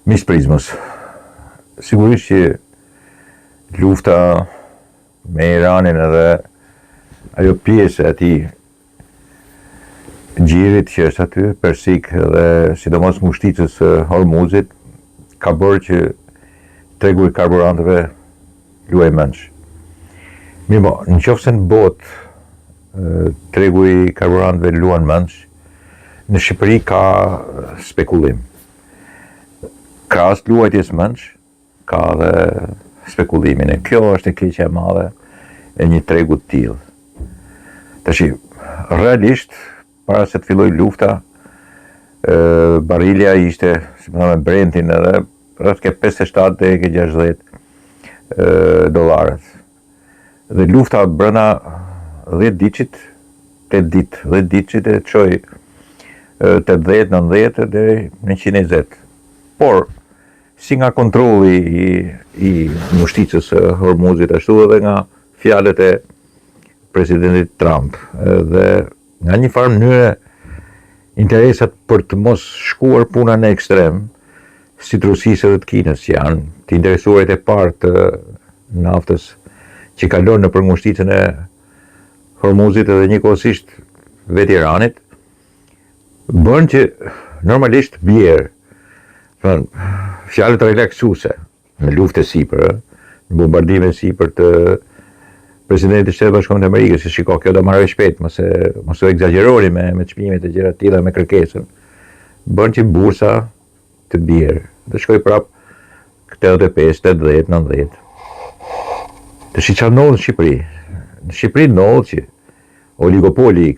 Miq Prizmës, sigurisht që lufta me Iranin edhe ajo pjesë e atij gjirit që është aty, Persik dhe sidomos ngushticës së Hormuzit, ka bërë që tregu i karburantëve luaj mendsh. Mirë, nëse në botë tregu i karburantëve luan mendsh, në Shqipëri ka spekullim. Krahas luajtjes mendsh, ka dhe spekullimin. E kjo është e keqja e madhe e një tregu të tillë. Tash, realisht, para se të filloj lufta, barilja ishte, si më thënë, Brentin edhe rreth ke 57 deri ke 60 dollarët. Dhe lufta brenda 10 ditësh, 10 ditësh e çoi 80, 90 deri 120. Por si nga kontrolli i ngushticës së Hormuzit, ashtu edhe nga fjalët e presidentit Trump, dhe nga një farë mënyre interesat për të mos shkuar puna në ekstrem, si të Rusisë dhe të Kinës, që janë të interesuarit e parë të naftës që kalon nëpër ngushticën e Hormuzit edhe njëkohësisht vetë Iranit, bën që normalisht bjerë fjalët relaksuese në luftë sipër, në bombardime sipër të presidentit të Shtetit Bashkuar të Amerikës, që shiko, kjo do marrë shpejt, mos u egzagjeroni me çmimet e gjëra të tilla, me kërkesën, bën që bursa të bjerë, dhe shkoj prap 85, 80, 90. Të çfarë ndodh në Shqipëri? Në Shqipëri ndodh që oligopoli i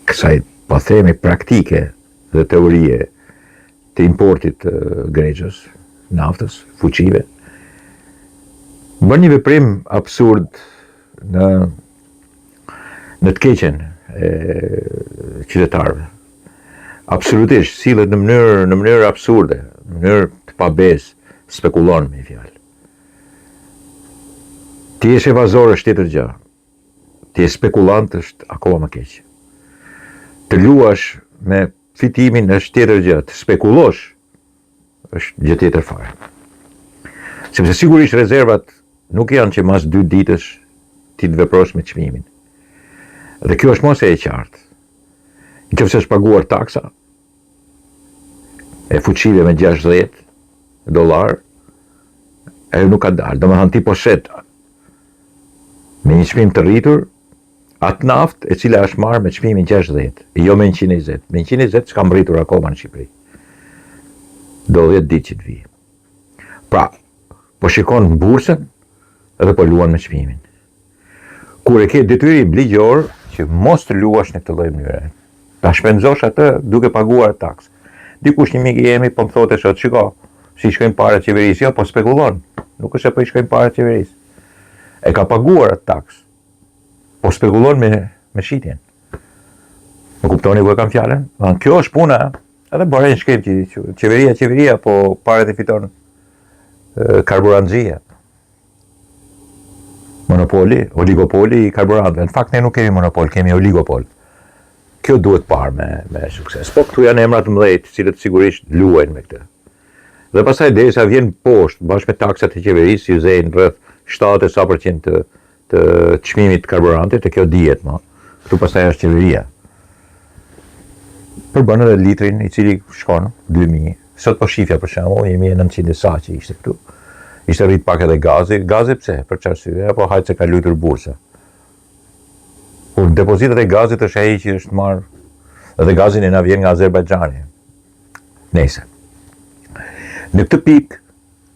kësaj po themi praktike dhe teorie të importit të gregjës, naftës, fuqive, bën një veprim absurd në të keqen e qytetarëve. Absolutisht, sillet në mënyrë absurde, në mënyrë të pabesë, spekulon me fjalë. Ti je evazor është tjetër gjë. Ti je spekulant është akoma më keq. Të luash me fitimin është tjetër gjë, të spekullosh është gjë tjetër fare. Sepse sigurisht rezervat nuk janë që mas 2 ditësh ti të veprosh me çmimin. Dhe kjo është mos e qartë. Nëse është paguar taksa e fuqive me 60 dollar, ajo nuk ka dalë. Domethënë ti po shet me një çmim të rritur atë naftë e cila është marrë me çmimin 60, jo me 120. Me 120 s'ka mbritur akoma në Shqipëri. Do 10 ditë që të vijë. Pra, po shikon në bursën edhe po luan me çmimin. Kur e ke detyrim ligjor që mos të luash në këtë lloj mënyre, ta shpenzosh atë duke paguar taksë. Dikush një mik i jemi po më thotë sot, shiko, si shkojnë parat qeverisë, jo, po spekulon. Nuk është se po i shkojnë parat qeverisë. E ka paguar atë taksë. Po spekulon me shitjen. Më kuptoni ku e kam fjalën? Kjo është puna, edhe bëren shkem që qeveria, po parat e fiton karburantzia. Monopoli, oligopoli i karburantëve. Në fakt ne nuk kemi monopol, kemi oligopol. Kjo duhet parë me sukses. Po këtu janë emra të mëdhenj, cilët sigurisht luajnë me këtë. Dhe pastaj derisa vjen poshtë bashkë me taksat e qeverisë, që zejnë rreth 70% të çmimit të karburantit, e kjo dihet më. Këtu pastaj është qeveria. Përbën edhe litrin i cili shkon 2000. Sot po shifja për shembull 1900 sa që ishte këtu. Ishte rrit pak edhe gazi. Gazi pse? Për çfarë arsye? Apo hajt se ka luajtur bursa. Por depozitat e gazit është ai që është marrë, edhe gazin e na vjen nga Azerbajxhani. Nëse. Në këtë pikë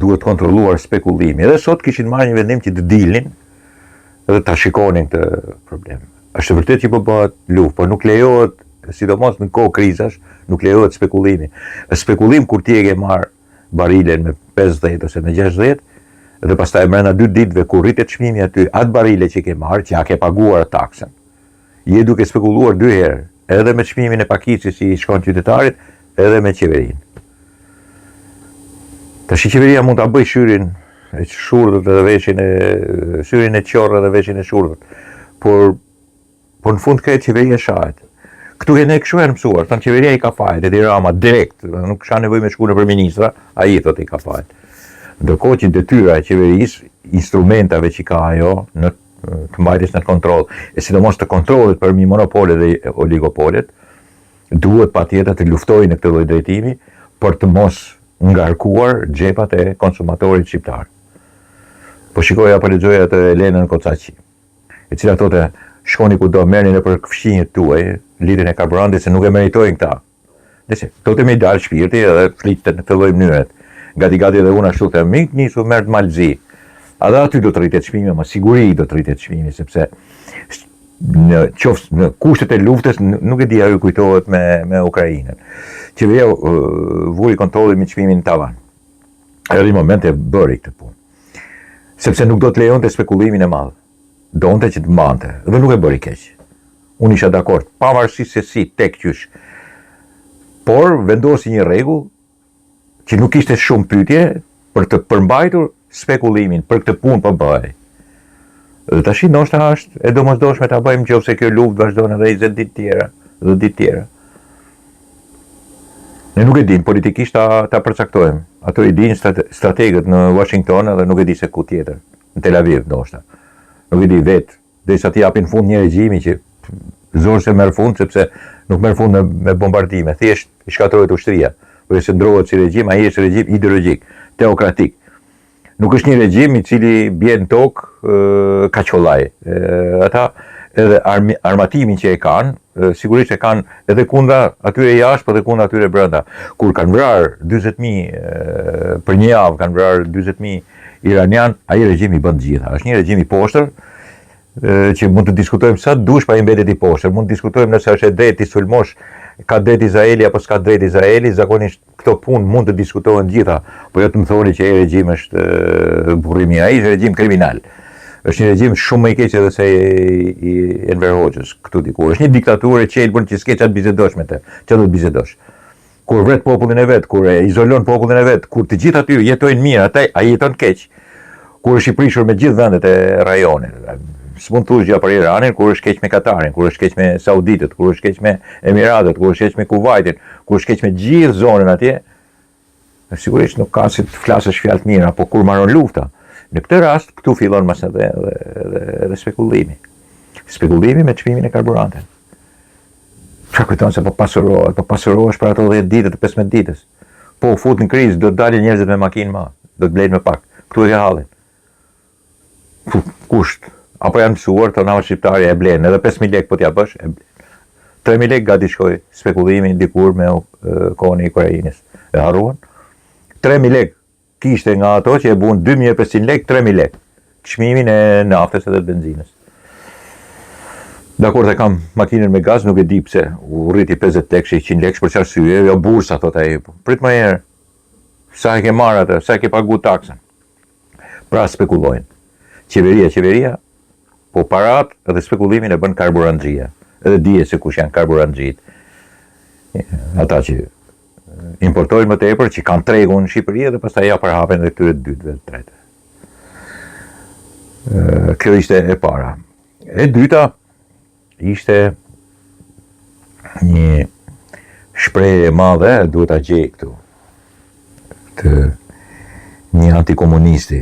duhet kontrolluar spekulimi. Edhe sot kishin marrë një vendim që të dilnin edhe ta shikonin këtë problem. Është vërtet që po bëhet luftë, por nuk lejohet, sidomos në kohë krizash, nuk lejohet spekulimi. Spekulim kur ti e ke marrë barilen me 50 ose me 60, dhe pastaj brenda 2 ditëve kur rritet çmimi aty, atë barile që ke marrë, që ja ke paguar taksën, je duke spekuluar 2 herë, edhe me çmimin e pakicës që i shkon qytetarit, edhe me qeverinë. Tash qeveria mund ta bëjë shyrin e shurdhët edhe veshin e shyrin e qorrë edhe veshin e shurdhët. Por në fund këtë qeveria shahet. Këtu e ne kështu e mësuar, thënë qeveria i ka fajt, Edi Rama direkt, nuk kisha nevojë me shku nëpër ministra, ai thot i ka fajt. Ndërkohë që detyra e qeverisë, instrumentave që ka ajo në të mbajtjes në kontroll, e sidomos të kontrollit për mi monopolet dhe oligopolet, duhet patjetër të luftojë në këtë lloj drejtimi për të mos ngarkuar xhepat e konsumatorit shqiptar. Po shikoja po lexoja të Elenën Kocaçi, e cila thotë shkoni kudo, merrni nëpër fshinjët tuaj lidhjen e karburantit se nuk e meritojnë këta. Nëse thotë më dal shpirti edhe flitet në këtë lloj mënyre. Gati edhe unë ashtu them, nisu merr të malzi. Edhe aty do të rritet çmimi, më siguri do të rritet çmimi sepse në kushtet e luftës nuk e di ajo kujtohet me Ukrainën. Qeveria vuri kontrollin me çmimin në tavan. Edhe në moment e bëri këtë punë. Sepse nuk do të lejonte spekullimin e madh. Donte që të mbante, dhe nuk e bëri keq. Unë isha dakord, pavarësisht se si tek qysh. Por vendosi një rregull që nuk ishte shumë pyetje për të përmbajtur spekullimin për këtë punë po bëhej. Dhe tash ndoshta është e domosdoshme ta bëjmë nëse kjo luftë vazhdon edhe 20 ditë tjera, dhe ditë tjera. Ne nuk e dim politikisht ta përcaktojmë. Ato i dinë strategët në Washington dhe nuk e di se ku tjetër, në Tel Aviv ndoshta. Nuk e di vetë, derisa t'i japin fund një regjimi që zorë se merr fund sepse nuk merr fund me bombardime, thjesht i shkatërrohet ushtria. Por se ndrohet si regjim, ai është regjim ideologjik, teokratik. Nuk është një regjim i cili bie në tokë kaçollaj. Ata edhe armatimin që e kanë, sigurisht e kanë edhe kundra atyre jashtë, por edhe kundra atyre brenda. Kur kanë vrarë 40.000 për një javë, kanë vrarë 40.000 iranian, ai regjim i bën gjitha. Është një regjim i poshtër që mund të diskutojmë sa dush pa i mbetet i poshtër. Mund të diskutojmë nëse është e drejtë i sulmosh, ka drejt Izraeli apo s'ka drejt Izraeli, zakonisht këto punë mund të diskutohen gjitha, po jo të më thoni që ai regjim është burrimi, ai është regjim kriminal. Është një regjim shumë më i keq edhe se i Enver Hoxhës këtu dikur. Është një diktaturë e qelbur që s'ke çat bisedosh me të. Çfarë do të bisedosh? Kur vret popullin e vet, kur e izolon popullin e vet, kur të gjithë aty jetojnë mirë, ai jeton keq. Kur është i prishur me gjithë vendet e rajonit. S'mund të thuash gjë për Iranin, kur është keq me Katarin, kur është keq me Sauditët, kur është keq me Emiratët, kur është keq me Kuvajtin, kur është keq me gjithë zonën atje. Sigurisht nuk ka si të flasësh fjalë të mira, po kur marron lufta, në këtë rast këtu fillon mas edhe spekullimi. Spekullimi me çmimin e karburantit. Çka kujton se po pasurohesh për ato 10 ditë të 15 ditës. Po u fut në krizë, do të dalin njerëzit me makinë më, do të blejnë më pak. Këtu e ka hallin. Kusht. Apo janë mësuar të nava shqiptari e blenë, edhe 5.000 lekë po t'ja bësh, e blenë. 3.000 lekë gati shkoj spekullimi dikur me kohën e Ukrainës. E harruan. 3.000 lekë kishte nga ato që e bun 2.500 lekë, 3.000 lekë. Çmimin e naftës edhe të benzinës. Dakor e kam makinën me gaz, nuk e di pse u rriti 50 lekë, 100 lekë, për çfarë arsye, jo bursa thot ai. Prit më herë. Sa e ke marrë atë, sa e ke pagu taksën. Pra spekullojnë. Qeveria, po parat edhe spekullimin e bën karburanxhia. Edhe dije se kush janë karburanxhit. Ata që importojnë më tepër, që kanë tregun në Shqipëri dhe pastaj ja përhapen edhe këtyre dytëve të tretë. Kjo ishte e para. E dyta ishte një shprehje e madhe, duhet ta gjej këtu. Të një antikomunisti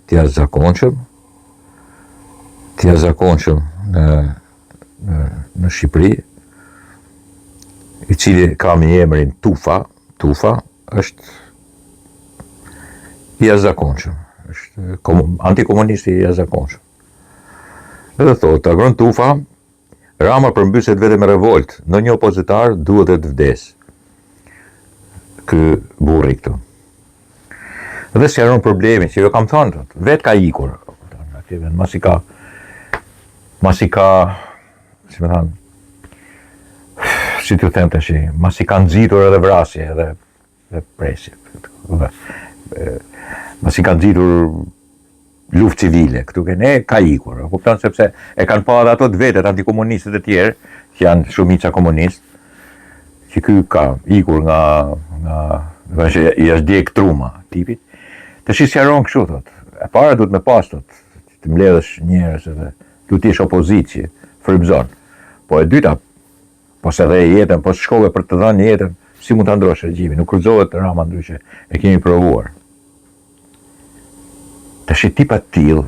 të jashtëzakonshëm në Shqipëri, i cili ka me emrin Tufa është i jashtëzakonshëm, është antikomunisti i jashtëzakonshëm. Edhe thotë, agron Tufa, Rama përmbyset vetëm me revolt, ndonjë opozitar duhet të vdes. Ky burri këtu. Dhe sqaron problemin, që jo kam thënë, vetë ka ikur. Masi ka, si më thënë, si t'ju them tash, masi ka nxitur edhe vrasje edhe presje. Masi ka nxitur luftë civile, këtu ne ka ikur. Kupton sepse e kanë pa ato të vetët antikomunistët e tjerë, që janë shumica komunist, që ky ka ikur nga i është djeg truma tipit. Tash i sqaron kështu thot. E para duhet me pas thot, të mbledhësh njerëz edhe duhet të jesh opozicie, frymzon. Po e dyta, po se dhe jetën, po shkove për të dhënë jetën, si mund të ndrosh regjimin, nuk kurzohet Rama ndryshe, e kemi provuar. Tash tipa t'tillë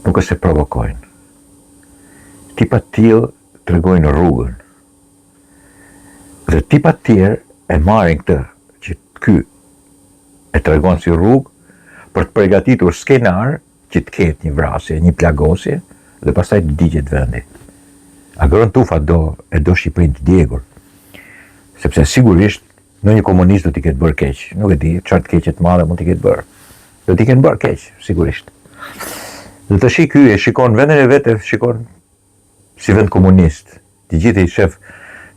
nuk është se provokojnë. Tipa t'tillë tregojnë rrugën. Dhe tipa tjerë e marrin këtë që ky e tregon si rrugë për të përgatitur skenar që të ketë një vrasje, një plagosje dhe pastaj të digjet vendi. Agron Tufa do Shqipërinë të djegur, sepse sigurisht në një komunist do t'i ketë bërë keq, nuk e di çfarë të keqet madhe mund t'i ketë bërë. Do t'i kenë bërë keq, sigurisht. Dhe tash ky e shikon vendin e vet, shikon si vend komunist. Të gjithë i shef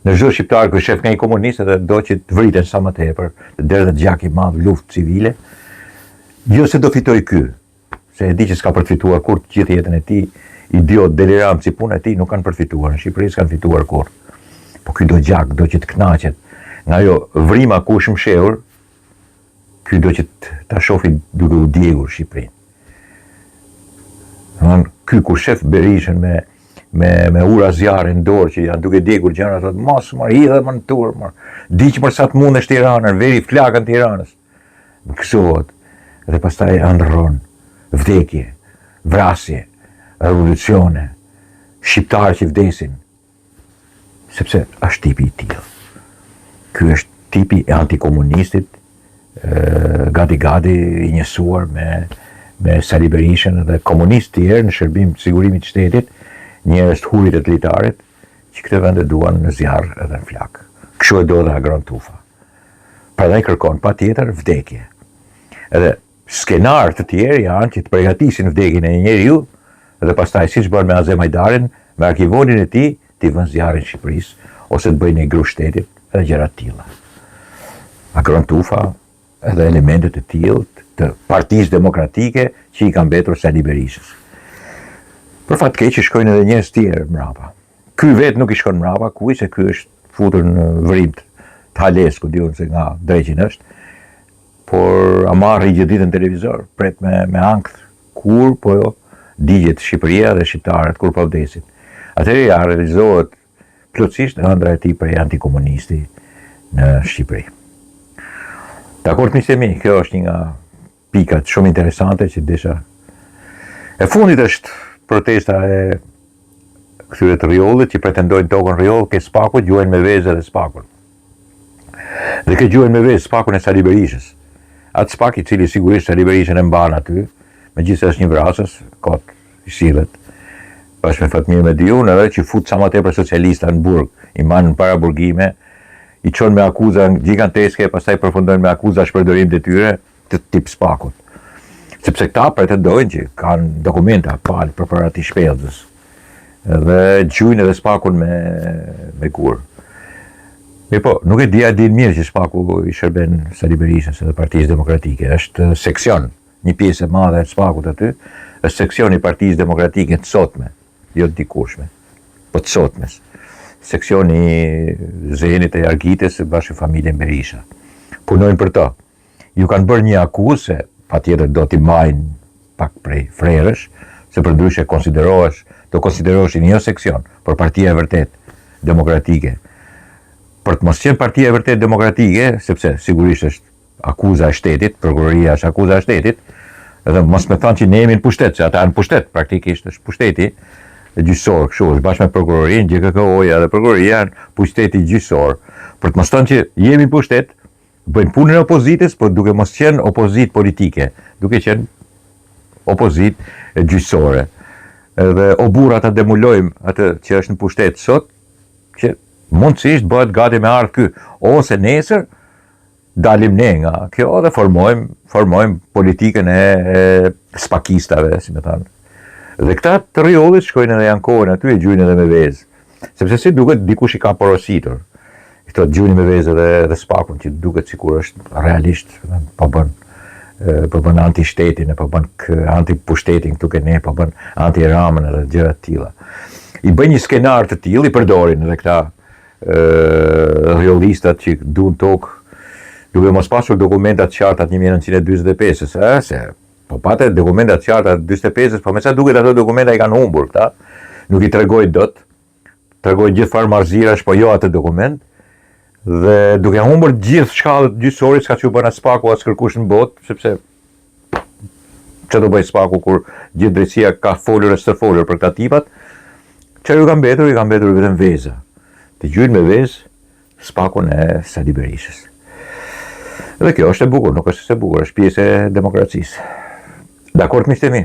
në çdo shqiptar që shef nga një komunist dhe do që të vriten sa më tepër, të derdhet gjak i madh luftë civile. Jo se do fitoj ky, se e di që s'ka për të fituar kur të gjithë jetën e tij, idiot, deliram si puna e tij nuk kanë përfituar, në Shqipëri s'kan fituar kur. Po ky do gjak, do që të kënaqet nga ajo vrima ku është mshehur, ky do që ta shofi duke u djegur Shqipërinë. Ky kur shef Berishën me ura zjarre në dorë që janë duke djegur gjëra, thotë mos më hidhe më në turp, më diq më sa të mundesh Tiranën, veri flakën Tiranës. Më kësohet dhe pastaj ndërron vdekje, vrasje, revolucione, shqiptarë që vdesin, sepse është tipi i tillë. Ky është tipi e antikomunistit, gati i njësuar me Sali Berishën dhe komunistë tjerë në shërbim të sigurimit të shtetit, njerëz të hurit e të litarit, që këtë vende duan në zjarr edhe në flak. Kështu e do dhe Agron Tufa. Prandaj kërkon patjetër vdekje. Edhe skenar të tjerë janë që të përgatisin vdekjen e një njeriu dhe pastaj siç bën me Azem Hajdarin, me arkivonin e tij, t'i vënë zjarrin Shqipërisë ose të bëjnë një gru shtetit edhe gjëra të tilla. Agron Tufa edhe elementet e tillë të Partisë Demokratike që i ka mbetur Sali Berishës. Për fat keq që shkojnë edhe njerëz tjerë mbrapa. Ky vet nuk i shkon mbrapa, kuj se ky është futur në vrim të hales, ku diun se nga dreqin është, por a marrë i gjithë ditën televizor, pret me ankth kur po jo digjet Shqipëria dhe shqiptarët kur po vdesin. Atëherë ja realizohet plotësisht ëndra e tij për antikomunisti në Shqipëri. Dakor, miqtë mi, kjo është një nga pikat shumë interesante që desha. E fundit është protesta e këtyre të Riollit që pretendojnë tokën Rioll ke Spakut, gjuajnë me vezë dhe Spakun. Dhe ke gjuajnë me vezë Spakun e Sali Berishës. Atë Spak i cili sigurisht Sali Berishën e mban aty, megjithëse është një vrasës, kot i sillet. Bashkë me Fatmir Mediun, edhe që fut sa më tepër socialista në burg, i manë në para burgime, i çon me akuza giganteske, pastaj përfundojnë me akuza shpërdorim detyre të tip Spakut. Sepse këta pretendojnë që kanë dokumenta palë për ati shpellës. Dhe gjujnë edhe Spakun me kur. Mirë po, nuk e din mirë që Spaku i shërben Sali Berishës edhe Partisë Demokratike. Është seksion, një pjesë e madhe e Spakut aty, është seksion i Partisë Demokratike të sotme, jo të dikurshme, po të sotmes. Seksioni Zenit e Argitës bashkë familjen Berisha. Punojnë për to. Ju kanë bërë një akuzë se patjetër do t'i mbajnë pak prej frerësh, se përndryshe do konsideroheshin jo seksion, por partia e vërtet demokratike. Për të mos qenë partia e vërtet demokratike, sepse sigurisht është akuza e shtetit, prokuroria është akuza e shtetit, edhe mos me thanë që ne jemi në pushtet, se ata në pushtet, praktikisht është pushteti gjyqësor, kështu është bashkë me prokurorinë, GKK-ja dhe prokuroria në pushteti gjyqësor. Për të mos thënë që jemi në pushtet, bëjnë punën e opozitës, por duke mos qenë opozit politike, duke qenë opozit gjyqësore. Dhe o burra ta demulojmë atë që është në pushtet sot, që mundësisht bëhet gati me ardhë ky, ose nesër dalim ne nga kjo dhe formojmë politikën e spakistave, si me thanë. Dhe këta të Riollit shkojnë edhe janë kohën aty e gjujnë edhe me vezë. Sepse si duket dikush i ka porositur. Këto gjujnë me vezë edhe Spakun, që duket sikur është realisht, po bën anti-shtetin, po bën anti-pushtetin këtu ke ne, po bën anti-Ramën edhe gjëra të tilla. I bëjnë një skenar të tillë, i përdorin edhe këta riollistat që duan tokë, duke mos pasur dokumentat qarta të 1945-s, se po pate dokumentat qarta të 45-s, po me sa duket ato dokumenta i kanë humbur këta, nuk i tregojnë dot, tregoj gjithë farë marrëzirash, po jo atë dokument, dhe duke humbur gjithë shkallët gjyqësore, s'ka që bëna Spaku as kërkush në botë, sepse që do bëj Spaku kur gjithë drejtësia ka folur e stërfolur për këta tipat, që ju ka mbetur vetëm veza. Të gjyën me vezë, Spakun e Sali Berishës. Dhe kjo është e bukur, nuk është e bukur, është pjesë e demokracisë. Dakord, miqtë e mi?